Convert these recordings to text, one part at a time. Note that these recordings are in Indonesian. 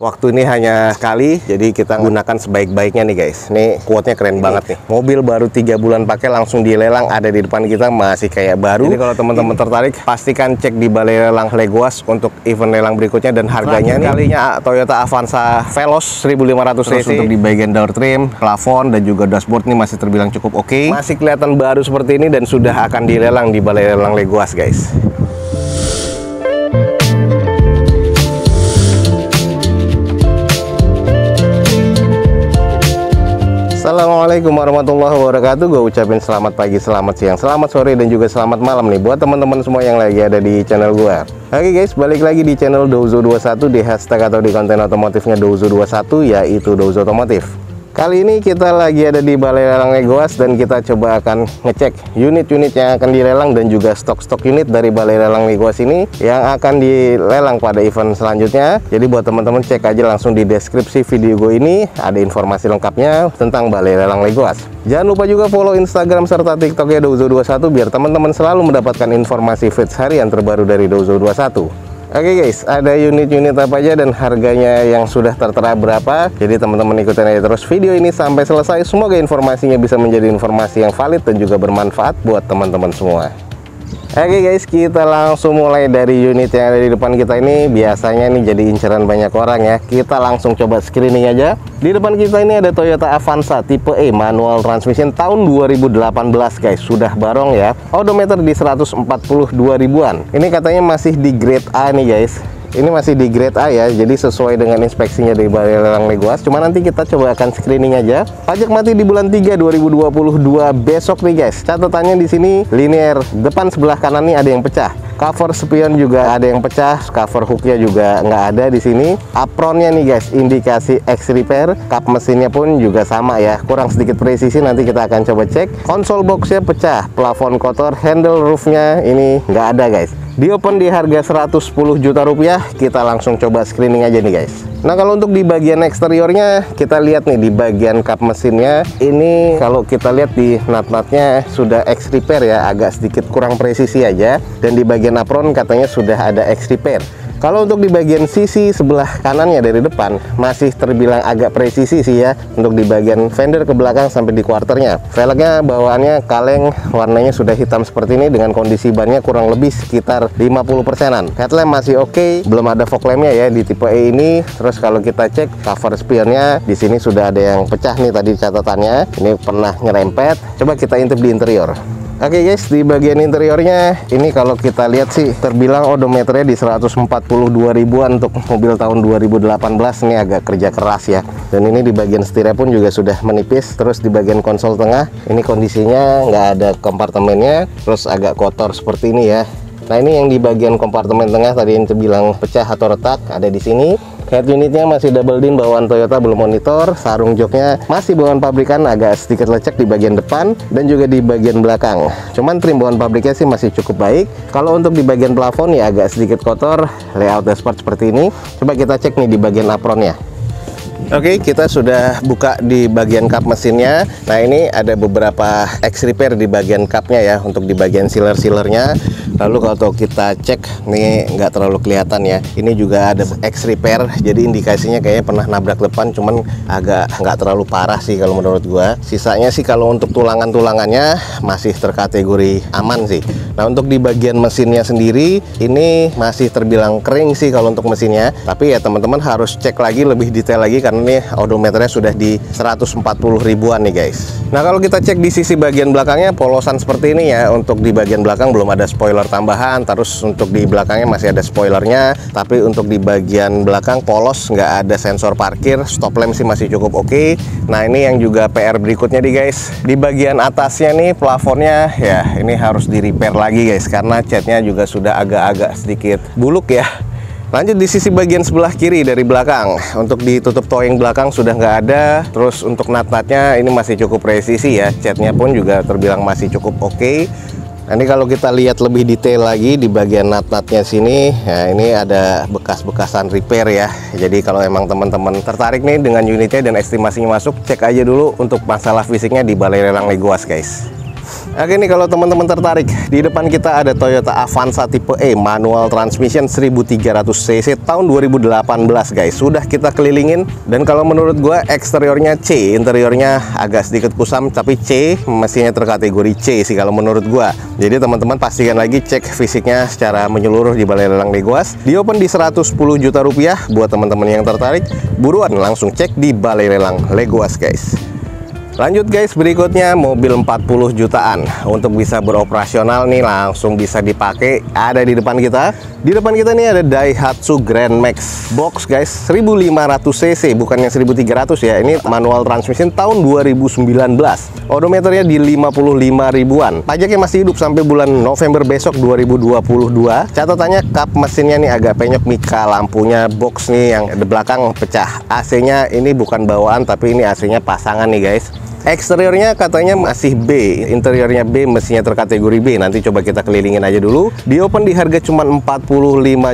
Waktu ini hanya sekali, jadi kita gunakan sebaik-baiknya nih guys. Ini quote-nya keren banget nih. Mobil baru 3 bulan pakai langsung dilelang, ada di depan kita masih kayak baru. Jadi kalau teman-teman tertarik, pastikan cek di balai lelang Legoas untuk event lelang berikutnya. Dan harganya nih, kalinya Toyota Avanza Veloz 1500 cc. Untuk di bagian door trim, plafon, dan juga dashboard ini masih terbilang cukup oke. Masih kelihatan baru seperti ini dan sudah akan dilelang di balai lelang Legoas guys. Assalamualaikum warahmatullahi wabarakatuh. Gue ucapin selamat pagi, selamat siang, selamat sore, dan juga selamat malam nih buat teman-teman semua yang lagi ada di channel gue. Oke guys, balik lagi di channel Douzo21, di hashtag atau di konten otomotifnya Douzo21, yaitu Douzo Otomotif. Kali ini kita lagi ada di balai lelang Legoas dan kita coba akan ngecek unit-unit yang akan dilelang dan juga stok-stok unit dari balai lelang Legoas ini yang akan dilelang pada event selanjutnya. Jadi buat teman-teman cek aja langsung di deskripsi video gue ini, ada informasi lengkapnya tentang balai lelang Legoas. Jangan lupa juga follow Instagram serta TikToknya Douzo21 biar teman-teman selalu mendapatkan informasi feeds harian terbaru dari Douzo21. Oke guys, ada unit-unit apa aja dan harganya yang sudah tertera berapa. Jadi teman-teman ikutin aja terus video ini sampai selesai. Semoga informasinya bisa menjadi informasi yang valid dan juga bermanfaat buat teman-teman semua. Oke guys, kita langsung mulai dari unit yang ada di depan kita ini. Biasanya nih jadi inceran banyak orang ya. Kita langsung coba screening aja. Di depan kita ini ada Toyota Avanza tipe E manual transmission tahun 2018 guys. Sudah barong ya. Odometer di 142 ribuan. Ini katanya masih di grade A nih guys. Ini masih di grade A ya, jadi sesuai dengan inspeksinya dari balai lelang Legoas. Cuma nanti kita coba akan screening aja. Pajak mati di bulan 3 2022 besok nih guys. Catatannya di sini linear depan sebelah kanan nih ada yang pecah. Cover spion juga ada yang pecah, cover hooknya juga nggak ada di sini. Apronnya nih guys, indikasi X repair. Kap mesinnya pun juga sama ya, kurang sedikit presisi. Nanti kita akan coba cek. Konsol boxnya pecah, plafon kotor, handle roofnya ini nggak ada guys. Di open di harga 110 juta rupiah. Kita langsung coba screening aja nih guys. Nah kalau untuk di bagian eksteriornya, kita lihat nih di bagian kap mesinnya. Ini kalau kita lihat di nut-nutnya sudah X repair ya, agak sedikit kurang presisi aja. Dan di bagian apron katanya sudah ada X repair. Kalau untuk di bagian sisi sebelah kanannya dari depan masih terbilang agak presisi sih ya. Untuk di bagian fender ke belakang sampai di quarternya, velgnya bawaannya kaleng, warnanya sudah hitam seperti ini dengan kondisi bannya kurang lebih sekitar 50%an. Headlamp masih oke, belum ada fog lampnya ya di tipe E ini. Terus kalau kita cek cover spionnya di sini sudah ada yang pecah nih tadi catatannya. Ini pernah nyerempet. Coba kita intip di interior. Oke guys, di bagian interiornya ini kalau kita lihat sih terbilang odometernya di 142 ribuan untuk mobil tahun 2018. Ini agak kerja keras ya. Dan ini di bagian setirnya pun juga sudah menipis. Terus di bagian konsol tengah ini kondisinya nggak ada kompartemennya, terus agak kotor seperti ini ya. Nah ini yang di bagian kompartemen tengah tadi yang terbilang pecah atau retak ada di sini. Head unitnya masih double din bawaan Toyota, belum monitor. Sarung joknya masih bawaan pabrikan, agak sedikit lecek di bagian depan dan juga di bagian belakang. Cuman trim bawaan pabriknya sih masih cukup baik. Kalau untuk di bagian plafon ya agak sedikit kotor. Layout dashboard seperti ini. Coba kita cek nih di bagian apronnya. Oke, kita sudah buka di bagian kap mesinnya. Nah ini ada beberapa X repair di bagian kapnya ya, untuk di bagian sealer-sealernya. Lalu kalau kita cek nih nggak terlalu kelihatan ya, ini juga ada X repair, jadi indikasinya kayaknya pernah nabrak depan, cuman agak nggak terlalu parah sih kalau menurut gua. Sisanya sih kalau untuk tulangan-tulangannya masih terkategori aman sih. Nah untuk di bagian mesinnya sendiri ini masih terbilang kering sih kalau untuk mesinnya, tapi ya teman-teman harus cek lagi lebih detail lagi karena ini odometernya sudah di 140 ribuan nih guys. Nah kalau kita cek di sisi bagian belakangnya polosan seperti ini ya. Untuk di bagian belakang belum ada spoiler tambahan, terus untuk di belakangnya masih ada spoilernya, tapi untuk di bagian belakang polos, nggak ada sensor parkir. Stop lamp sih masih cukup oke. Nah ini yang juga PR berikutnya nih guys, di bagian atasnya nih plafonnya ya ini harus di repair lagi guys, karena catnya juga sudah agak-agak sedikit buluk ya. Lanjut di sisi bagian sebelah kiri dari belakang, untuk ditutup towing belakang sudah nggak ada. Terus untuk nut-nutnya ini masih cukup presisi ya, catnya pun juga terbilang masih cukup oke. Nah, ini kalau kita lihat lebih detail lagi di bagian nut-nutnya sini, ya ini ada bekas-bekasan repair ya. Jadi kalau emang teman-teman tertarik nih dengan unitnya dan estimasinya masuk, cek aja dulu untuk masalah fisiknya di balai lelang Legoas guys. Oke nih, kalau teman-teman tertarik, di depan kita ada Toyota Avanza tipe E manual transmission 1300 cc tahun 2018 guys. Sudah kita kelilingin, dan kalau menurut gua eksteriornya C, interiornya agak sedikit kusam, tapi C, mesinnya terkategori C sih kalau menurut gua. Jadi teman-teman pastikan lagi cek fisiknya secara menyeluruh di Balai Lelang Legoas. Di open di 110 juta rupiah. Buat teman-teman yang tertarik, buruan langsung cek di Balai Lelang Legoas guys. Lanjut guys, berikutnya mobil 40 jutaan untuk bisa beroperasional nih, langsung bisa dipakai, ada di depan kita. Di depan kita nih ada Daihatsu Grand Max box guys, 1500 cc, bukan yang 1300 ya. Ini manual transmission tahun 2019. Odometernya di 55 ribuan. Pajaknya masih hidup sampai bulan November besok 2022. Catatannya kap mesinnya nih agak penyok, mika lampunya box nih yang di belakang pecah. AC-nya ini bukan bawaan, tapi ini AC-nya pasangan nih guys. Eksteriornya katanya masih B, interiornya B, mesinnya terkategori B. Nanti coba kita kelilingin aja dulu. Di open di harga cuma 45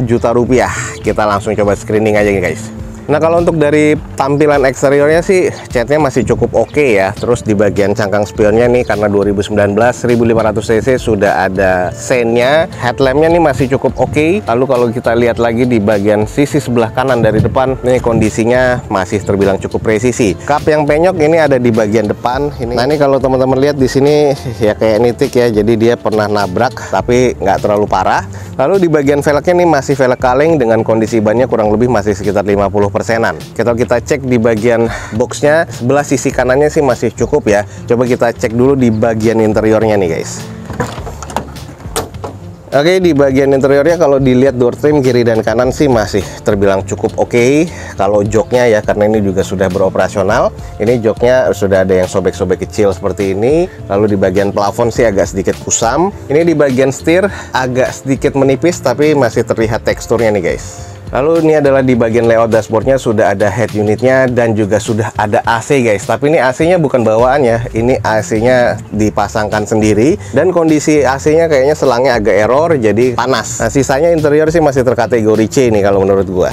juta rupiah. Kita langsung coba screening aja nih guys. Nah, kalau untuk dari tampilan eksteriornya sih catnya masih cukup oke ya. Terus di bagian cangkang spionnya nih, karena 2019 1500 cc sudah ada sennya. Headlampnya nih masih cukup oke. Lalu kalau kita lihat lagi di bagian sisi sebelah kanan dari depan, nih kondisinya masih terbilang cukup presisi. Kap yang penyok ini ada di bagian depan ini. Nah, ini kalau teman-teman lihat di sini ya kayak nitik ya. Jadi dia pernah nabrak tapi nggak terlalu parah. Lalu di bagian velgnya nih masih velg kaleng dengan kondisi bannya kurang lebih masih sekitar 50%. Kalau kita cek di bagian boxnya sebelah sisi kanannya sih masih cukup ya. Coba kita cek dulu di bagian interiornya nih guys. Oke, di bagian interiornya kalau dilihat door trim kiri dan kanan sih masih terbilang cukup oke. Kalau joknya ya, karena ini juga sudah beroperasional, ini joknya sudah ada yang sobek-sobek kecil seperti ini. Lalu di bagian plafon sih agak sedikit kusam. Ini di bagian setir agak sedikit menipis, tapi masih terlihat teksturnya nih guys. Lalu ini adalah di bagian layout dashboardnya sudah ada head unitnya dan juga sudah ada AC guys. Tapi ini AC-nya bukan bawaan ya, ini AC-nya dipasangkan sendiri. Dan kondisi AC-nya kayaknya selangnya agak error, jadi panas. Nah, sisanya interior sih masih terkategori C nih kalau menurut gua.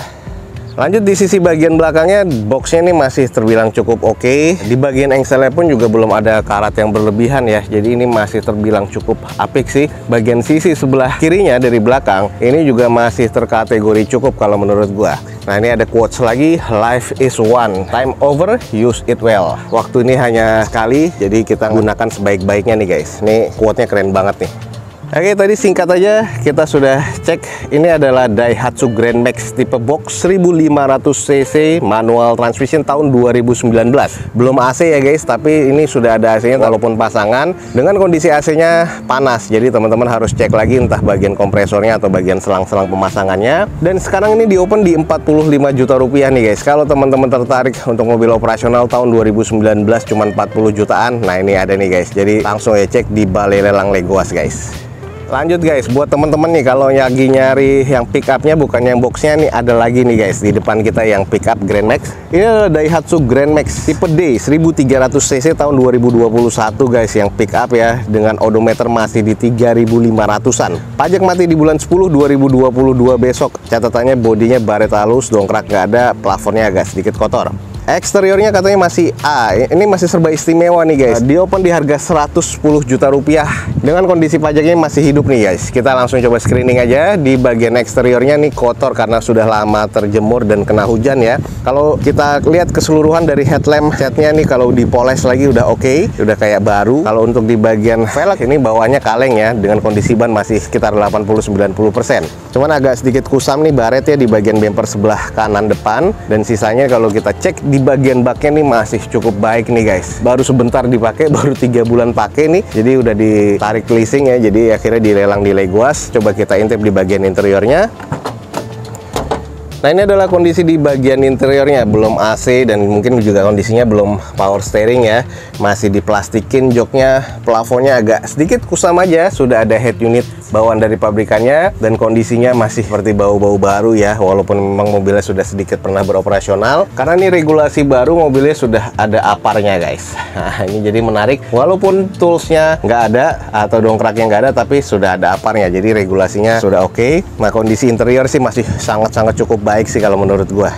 Lanjut di sisi bagian belakangnya, boxnya ini masih terbilang cukup oke. Di bagian engselnya pun juga belum ada karat yang berlebihan ya. Jadi ini masih terbilang cukup apik sih. Bagian sisi sebelah kirinya dari belakang, ini juga masih terkategori cukup kalau menurut gua. Nah, ini ada quotes lagi, life is one, time over, use it well. Waktu ini hanya sekali, jadi kita gunakan sebaik-baiknya nih guys. Ini quote-nya keren banget nih. Oke, tadi singkat aja kita sudah cek. Ini adalah Daihatsu Grand Max tipe box 1500 cc manual transmission tahun 2019. Belum AC ya guys, tapi ini sudah ada AC-nya walaupun pasangan. Dengan kondisi AC-nya panas, jadi teman-teman harus cek lagi entah bagian kompresornya atau bagian selang-selang pemasangannya. Dan sekarang ini di open di 45 juta rupiah nih guys. Kalau teman-teman tertarik untuk mobil operasional tahun 2019 cuma 40 jutaan, nah ini ada nih guys. Jadi langsung ya cek di Balai Lelang Legoas guys. Lanjut guys, buat teman-teman nih kalau lagi nyari yang pick upnya bukan yang boxnya, nih ada lagi nih guys di depan kita yang pick up Grand Max. Ini adalah Daihatsu Grand Max tipe D 1300 cc tahun 2021 guys, yang pick up ya, dengan odometer masih di 3500-an. Pajak mati di bulan 10 2022 besok. Catatannya bodinya baret halus, dongkrak nggak ada, plafonnya agak sedikit kotor. Eksteriornya katanya masih A. Ini masih serba istimewa nih guys. Di open di harga 110 juta rupiah dengan kondisi pajaknya masih hidup nih guys. Kita langsung coba screening aja. Di bagian eksteriornya nih kotor karena sudah lama terjemur dan kena hujan ya. Kalau kita lihat keseluruhan dari headlamp catnya nih, kalau dipoles lagi udah oke, udah kayak baru. Kalau untuk di bagian velg ini bawaannya kaleng ya, dengan kondisi ban masih sekitar 80-90%. Cuman agak sedikit kusam nih baret ya di bagian bumper sebelah kanan depan, dan sisanya kalau kita cek di bagian baknya nih masih cukup baik nih guys. Baru sebentar dipakai, baru 3 bulan pakai nih, jadi udah ditarik leasing ya, jadi akhirnya dilelang di Legoas. Coba kita intip di bagian interiornya. Nah, ini adalah kondisi di bagian interiornya, belum AC dan mungkin juga kondisinya belum power steering ya. Masih diplastikin joknya, plafonnya agak sedikit kusam aja. Sudah ada head unit bawaan dari pabrikannya dan kondisinya masih seperti bau-bau baru ya, walaupun memang mobilnya sudah sedikit pernah beroperasional. Karena ini regulasi baru, mobilnya sudah ada aparnya guys. Nah, ini jadi menarik, walaupun toolsnya nggak ada atau dongkraknya nggak ada, tapi sudah ada aparnya, jadi regulasinya sudah oke. Nah, kondisi interior sih masih sangat-sangat cukup baik sih kalau menurut gua.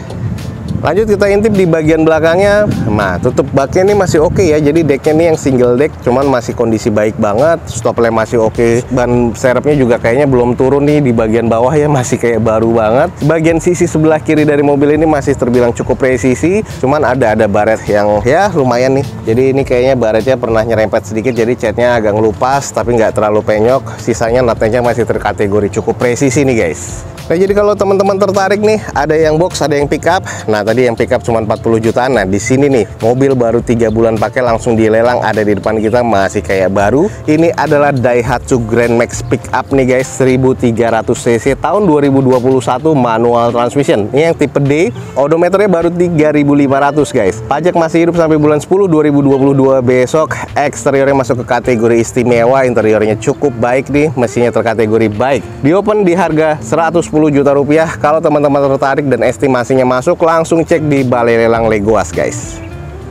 Lanjut kita intip di bagian belakangnya. Nah, tutup baknya ini masih oke ya. Jadi decknya ini yang single deck, cuman masih kondisi baik banget. Stop lamp masih oke. Ban serepnya juga kayaknya belum turun nih di bagian bawah ya, masih kayak baru banget. Bagian sisi sebelah kiri dari mobil ini masih terbilang cukup presisi. Cuman ada baret yang ya lumayan nih. Jadi ini kayaknya baretnya pernah nyerempet sedikit, jadi catnya agak ngelupas tapi nggak terlalu penyok. Sisanya natnya masih terkategori cukup presisi nih guys. Nah, jadi kalau teman-teman tertarik nih, ada yang box, ada yang pickup. Nah, tadi yang pickup cuma 40 jutaan. Nah, di sini nih, mobil baru 3 bulan pakai langsung dilelang, ada di depan kita masih kayak baru. Ini adalah Daihatsu Grand Max pickup nih guys, 1300 cc tahun 2021, manual transmission. Ini yang tipe D, odometernya baru 3500 guys. Pajak masih hidup sampai bulan 10 2022 besok. Eksteriornya masuk ke kategori istimewa, interiornya cukup baik nih, mesinnya terkategori baik. Di open di harga 110 juta rupiah. Kalau teman-teman tertarik dan estimasinya masuk, langsung cek di Balai Lelang Legoas guys.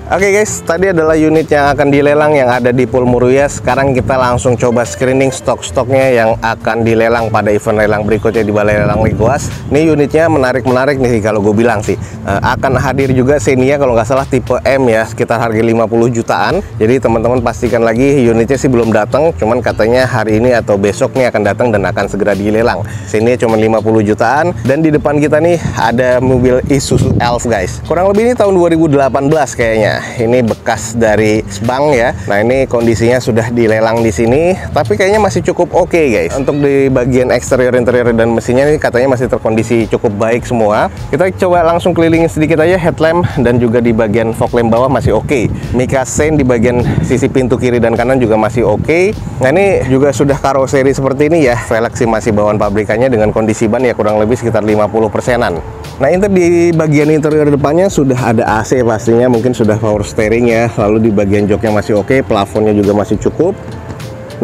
Oke guys, tadi adalah unit yang akan dilelang yang ada di Pool Muruya. Sekarang kita langsung coba screening stok-stoknya yang akan dilelang pada event lelang berikutnya di Balai Lelang Legoas. Ini unitnya menarik-menarik nih kalau gue bilang sih. Akan hadir juga Xenia kalau nggak salah tipe M ya, sekitar harga 50 jutaan. Jadi teman-teman pastikan lagi, unitnya sih belum datang, cuman katanya hari ini atau besok nih akan datang dan akan segera dilelang. Xenia cuma 50 jutaan. Dan di depan kita nih ada mobil Isuzu Elf guys. Kurang lebih ini tahun 2018 kayaknya. Ini bekas dari bank ya. Nah, ini kondisinya sudah dilelang di sini, tapi kayaknya masih cukup oke guys. Untuk di bagian eksterior, interior dan mesinnya ini katanya masih terkondisi cukup baik semua. Kita coba langsung kelilingin sedikit aja headlamp dan juga di bagian fog lamp bawah masih oke. Mica Shine di bagian sisi pintu kiri dan kanan juga masih oke. Nah, ini juga sudah karoseri seperti ini ya. Velg sih masih bawaan pabrikannya dengan kondisi ban ya kurang lebih sekitar 50%-an. Nah, di bagian interior depannya sudah ada AC pastinya, mungkin sudah power steering ya. Lalu di bagian joknya masih oke, plafonnya juga masih cukup.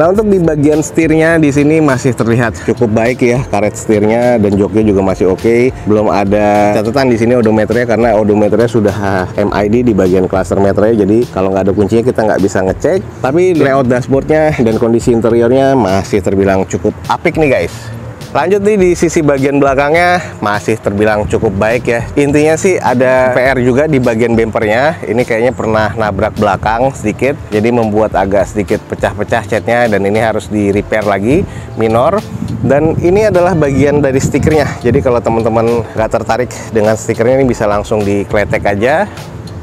Nah, untuk di bagian setirnya di sini masih terlihat cukup baik ya, karet setirnya dan joknya juga masih oke. Belum ada catatan di sini odometernya karena odometernya sudah MID di bagian cluster meternya. Jadi kalau nggak ada kuncinya kita nggak bisa ngecek. Tapi layout dashboardnya dan kondisi interiornya masih terbilang cukup apik nih guys. Lanjut nih di sisi bagian belakangnya masih terbilang cukup baik ya. Intinya sih ada PR juga di bagian bempernya. Ini kayaknya pernah nabrak belakang sedikit, jadi membuat agak sedikit pecah-pecah catnya dan ini harus di repair lagi minor. Dan ini adalah bagian dari stikernya. Jadi kalau teman-teman nggak tertarik dengan stikernya ini bisa langsung dikletek aja.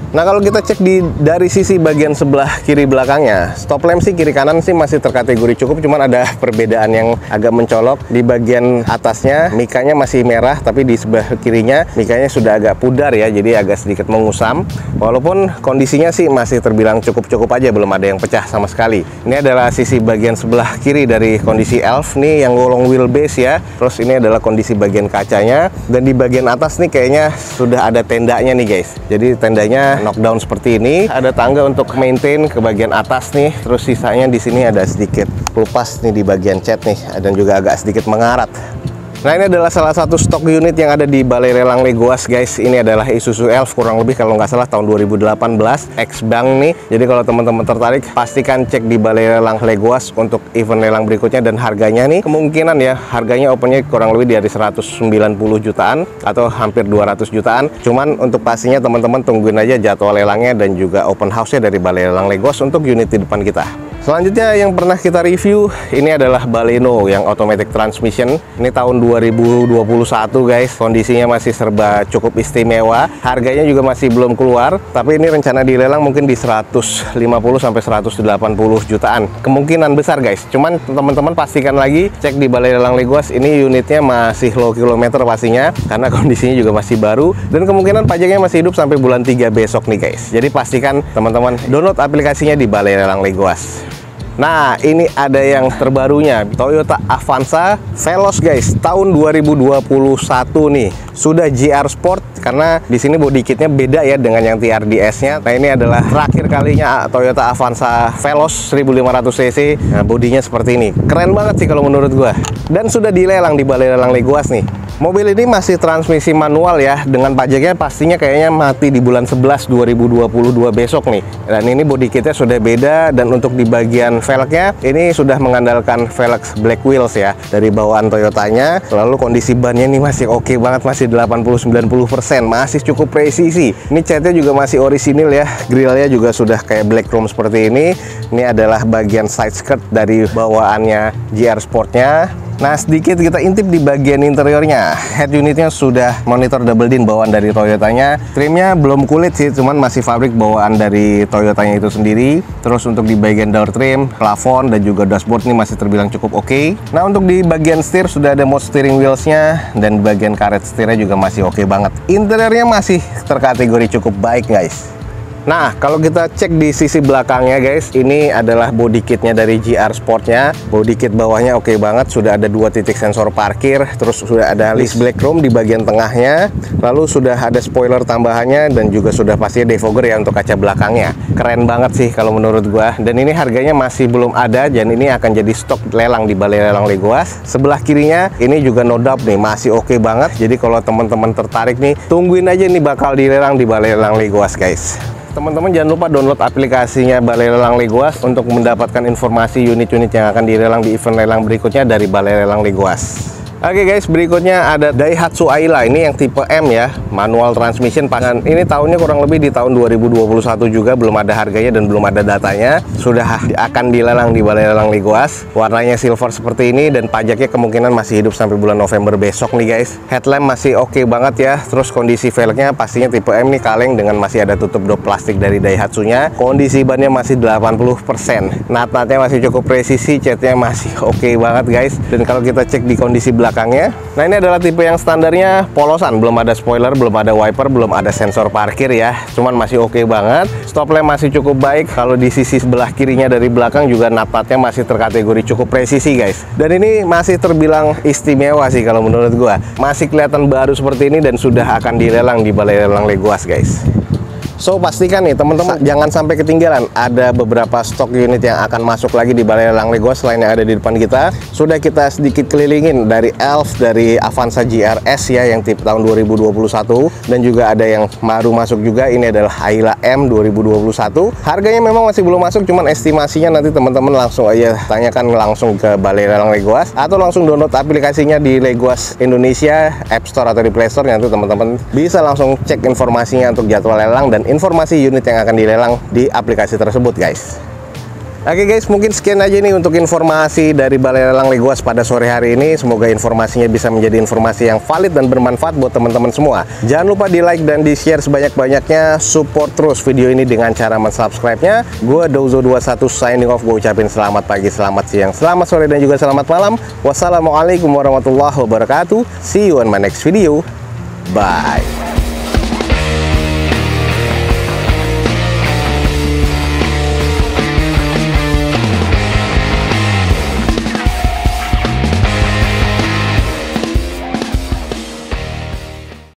Nah, kalau kita cek dari sisi bagian sebelah kiri belakangnya, stop lamp sih kiri kanan sih masih terkategori cukup, cuman ada perbedaan yang agak mencolok. Di bagian atasnya mikanya masih merah, tapi di sebelah kirinya mikanya sudah agak pudar ya, jadi agak sedikit mengusam. Walaupun kondisinya sih masih terbilang cukup-cukup aja, belum ada yang pecah sama sekali. Ini adalah sisi bagian sebelah kiri dari kondisi Elf nih yang long wheelbase ya. Terus ini adalah kondisi bagian kacanya, dan di bagian atas nih kayaknya sudah ada tendanya nih guys. Jadi tendanya knockdown seperti ini, ada tangga untuk maintain ke bagian atas nih. Terus sisanya di sini ada sedikit lepas nih di bagian cat nih, dan juga agak sedikit mengarat. Nah, ini adalah salah satu stok unit yang ada di Balai Lelang Legoas guys. Ini adalah Isuzu Elf, kurang lebih kalau nggak salah tahun 2018, ex-bank nih. Jadi kalau teman-teman tertarik, pastikan cek di Balai Lelang Legoas untuk event lelang berikutnya. Dan harganya nih, kemungkinan ya, harganya opennya kurang lebih dari 190 jutaan atau hampir 200 jutaan. Cuman untuk pastinya teman-teman tungguin aja jadwal lelangnya dan juga open house-nya dari Balai Lelang Legoas untuk unit di depan kita. Selanjutnya yang pernah kita review, ini adalah Baleno yang automatic transmission. Ini tahun 2021 guys, kondisinya masih serba cukup istimewa. Harganya juga masih belum keluar, tapi ini rencana dilelang mungkin di 150 sampai 180 jutaan. Kemungkinan besar guys. Cuman teman-teman pastikan lagi cek di Balai Lelang Legoas, ini unitnya masih low kilometer pastinya karena kondisinya juga masih baru, dan kemungkinan pajaknya masih hidup sampai bulan 3 besok nih guys. Jadi pastikan teman-teman download aplikasinya di Balai Lelang Legoas. Nah, ini ada yang terbarunya, Toyota Avanza Veloz guys, tahun 2021 nih. Sudah GR Sport karena di sini body kitnya beda ya dengan yang TRDS-nya. Nah, ini adalah terakhir kalinya Toyota Avanza Veloz 1500 cc. Nah, bodinya seperti ini. Keren banget sih kalau menurut gua. Dan sudah dilelang di Balai Lelang Legoas nih. Mobil ini masih transmisi manual ya, dengan pajaknya pastinya kayaknya mati di bulan 11 2022 besok nih. Dan ini body kitnya sudah beda, dan untuk di bagian velgnya ini sudah mengandalkan velg black wheels ya dari bawaan Toyotanya. Lalu kondisi bannya ini masih oke banget, masih 80-90%, masih cukup presisi. Ini catnya juga masih orisinil ya, grillnya juga sudah kayak black chrome seperti ini. Ini adalah bagian side skirt dari bawaannya GR Sportnya. Nah, sedikit kita intip di bagian interiornya. Head unitnya sudah monitor double din bawaan dari Toyotanya. Trimnya belum kulit sih, cuman masih pabrik bawaan dari Toyotanya itu sendiri. Terus untuk di bagian door trim, plafon, dan juga dashboard ini masih terbilang cukup oke. Nah, untuk di bagian setir sudah ada mode steering wheelsnya, dan bagian karet setirnya juga masih oke banget. Interiornya masih terkategori cukup baik guys. Nah, kalau kita cek di sisi belakangnya guys, ini adalah body kitnya dari GR Sportnya. Body kit bawahnya oke banget, sudah ada 2 titik sensor parkir, terus sudah ada list black chrome di bagian tengahnya, lalu sudah ada spoiler tambahannya, dan juga sudah pasti defogger ya untuk kaca belakangnya. Keren banget sih kalau menurut gua, dan ini harganya masih belum ada, dan ini akan jadi stok lelang di Balai Lelang Legoas. Sebelah kirinya ini juga no doubt nih, masih oke banget. Jadi kalau teman-teman tertarik nih, tungguin aja nih bakal dilelang di Balai Lelang Legoas guys. Teman-teman jangan lupa download aplikasinya Balai Lelang Legoas untuk mendapatkan informasi unit-unit yang akan dilelang di event lelang berikutnya dari Balai Lelang Legoas. Oke guys, berikutnya ada Daihatsu Ayla. Ini yang tipe M ya, manual transmission. Pasangan ini tahunnya kurang lebih di tahun 2021 juga, belum ada harganya dan belum ada datanya. Sudah akan dilelang di Balai Lelang Legoas. Warnanya silver seperti ini, dan pajaknya kemungkinan masih hidup sampai bulan November besok nih guys. Headlamp masih oke banget ya. Terus kondisi velgnya pastinya tipe M nih, kaleng dengan masih ada tutup dop plastik dari Daihatsu-nya. Kondisi bannya masih 80%. Nat-natnya masih cukup presisi, catnya masih oke banget guys. Dan kalau kita cek di kondisi belakangnya, nah ini adalah tipe yang standarnya polosan, belum ada spoiler, belum ada wiper, belum ada sensor parkir ya, cuman masih oke banget. Stop lamp masih cukup baik. Kalau di sisi sebelah kirinya dari belakang juga nat-natnya masih terkategori cukup presisi guys, dan ini masih terbilang istimewa sih kalau menurut gua. Masih kelihatan baru seperti ini dan sudah akan dilelang di Balai Lelang Legoas guys. So pastikan nih teman-teman jangan sampai ketinggalan, ada beberapa stok unit yang akan masuk lagi di Balai Lelang Legoas selain yang ada di depan kita. Sudah kita sedikit kelilingin dari Elf, dari Avanza GRS ya yang tipe tahun 2021, dan juga ada yang baru masuk juga, ini adalah Ayla M 2021. Harganya memang masih belum masuk, cuman estimasinya nanti teman-teman langsung aja tanyakan langsung ke Balai Lelang Legoas, atau langsung download aplikasinya di Legoas Indonesia App Store atau di Play Store. Nanti teman-teman bisa langsung cek informasinya untuk jadwal lelang dan informasi unit yang akan dilelang di aplikasi tersebut guys. Oke guys, mungkin sekian aja nih untuk informasi dari Balai Lelang Legoas pada sore hari ini. Semoga informasinya bisa menjadi informasi yang valid dan bermanfaat buat teman-teman semua. Jangan lupa di like dan di share sebanyak-banyaknya. Support terus video ini dengan cara mensubscribe-nya. Gue Dozo21 signing off. Gue ucapin selamat pagi, selamat siang, selamat sore, dan juga selamat malam. Wassalamualaikum warahmatullahi wabarakatuh. See you on my next video. Bye.